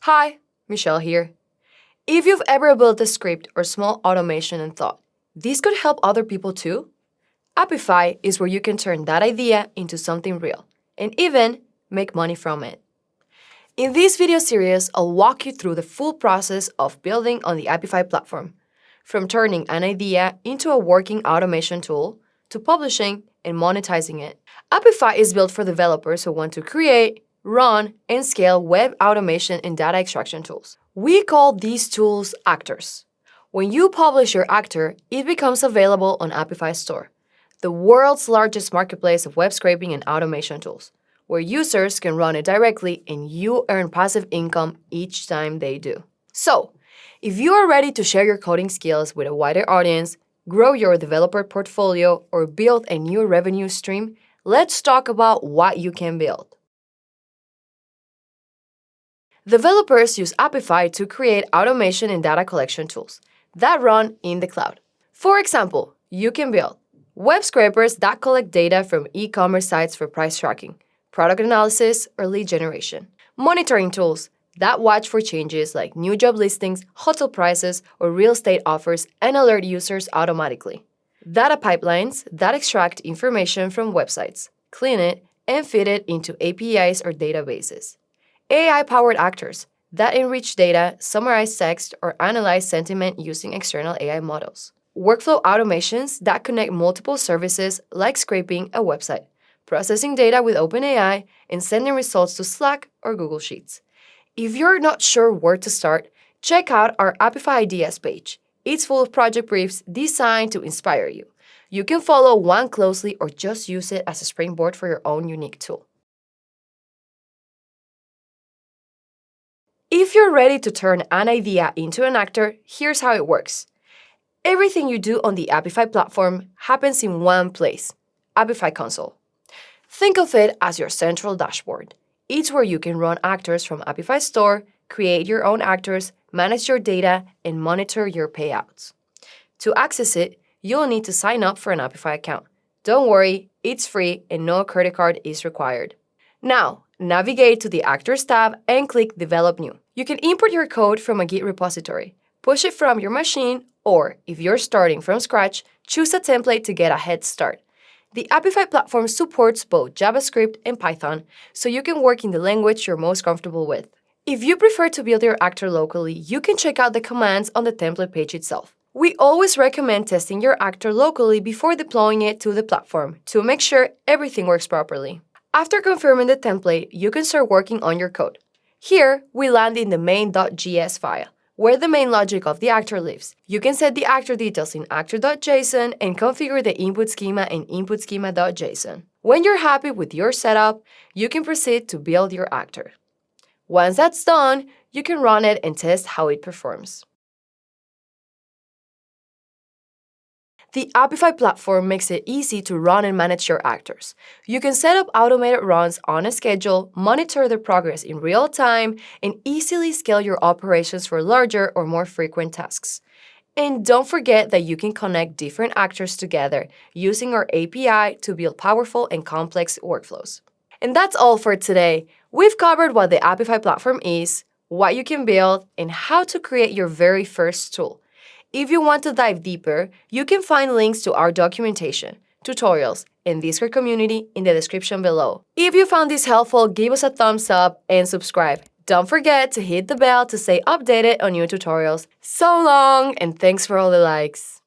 Hi, Michelle here. If you've ever built a script or small automation and thought, this could help other people too, Apify is where you can turn that idea into something real and even make money from it. In this video series, I'll walk you through the full process of building on the Apify platform, from turning an idea into a working automation tool to publishing and monetizing it. Apify is built for developers who want to create, run, and scale web automation and data extraction tools. We call these tools actors. When you publish your actor, it becomes available on Apify Store, the world's largest marketplace of web scraping and automation tools, where users can run it directly and you earn passive income each time they do. So, if you are ready to share your coding skills with a wider audience, grow your developer portfolio, or build a new revenue stream, let's talk about what you can build. Developers use Apify to create automation and data collection tools that run in the cloud. For example, you can build web scrapers that collect data from e-commerce sites for price tracking, product analysis, or lead generation, monitoring tools that watch for changes like new job listings, hotel prices, or real estate offers and alert users automatically, data pipelines that extract information from websites, clean it, and feed it into APIs or databases, AI-powered actors that enrich data, summarize text, or analyze sentiment using external AI models, workflow automations that connect multiple services like scraping a website, processing data with OpenAI, and sending results to Slack or Google Sheets. If you're not sure where to start, check out our Apify Ideas page. It's full of project briefs designed to inspire you. You can follow one closely or just use it as a springboard for your own unique tool. If you're ready to turn an idea into an actor, here's how it works. Everything you do on the Apify platform happens in one place, Apify Console. Think of it as your central dashboard. It's where you can run actors from Apify Store, create your own actors, manage your data, and monitor your payouts. To access it, you'll need to sign up for an Apify account. Don't worry, it's free and no credit card is required. Now, navigate to the Actors tab and click Develop New. You can import your code from a Git repository, push it from your machine, or if you're starting from scratch, choose a template to get a head start. The Apify platform supports both JavaScript and Python, so you can work in the language you're most comfortable with. If you prefer to build your actor locally, you can check out the commands on the template page itself. We always recommend testing your actor locally before deploying it to the platform to make sure everything works properly. After confirming the template, you can start working on your code. Here, we land in the main.js file, where the main logic of the actor lives. You can set the actor details in actor.json and configure the input schema in input schema.json. When you're happy with your setup, you can proceed to build your actor. Once that's done, you can run it and test how it performs. The Apify platform makes it easy to run and manage your actors. You can set up automated runs on a schedule, monitor their progress in real time, and easily scale your operations for larger or more frequent tasks. And don't forget that you can connect different actors together using our API to build powerful and complex workflows. And that's all for today. We've covered what the Apify platform is, what you can build, and how to create your very first tool. If you want to dive deeper, you can find links to our documentation, tutorials, and Discord community in the description below. If you found this helpful, give us a thumbs up and subscribe. Don't forget to hit the bell to stay updated on new tutorials. So long, and thanks for all the likes!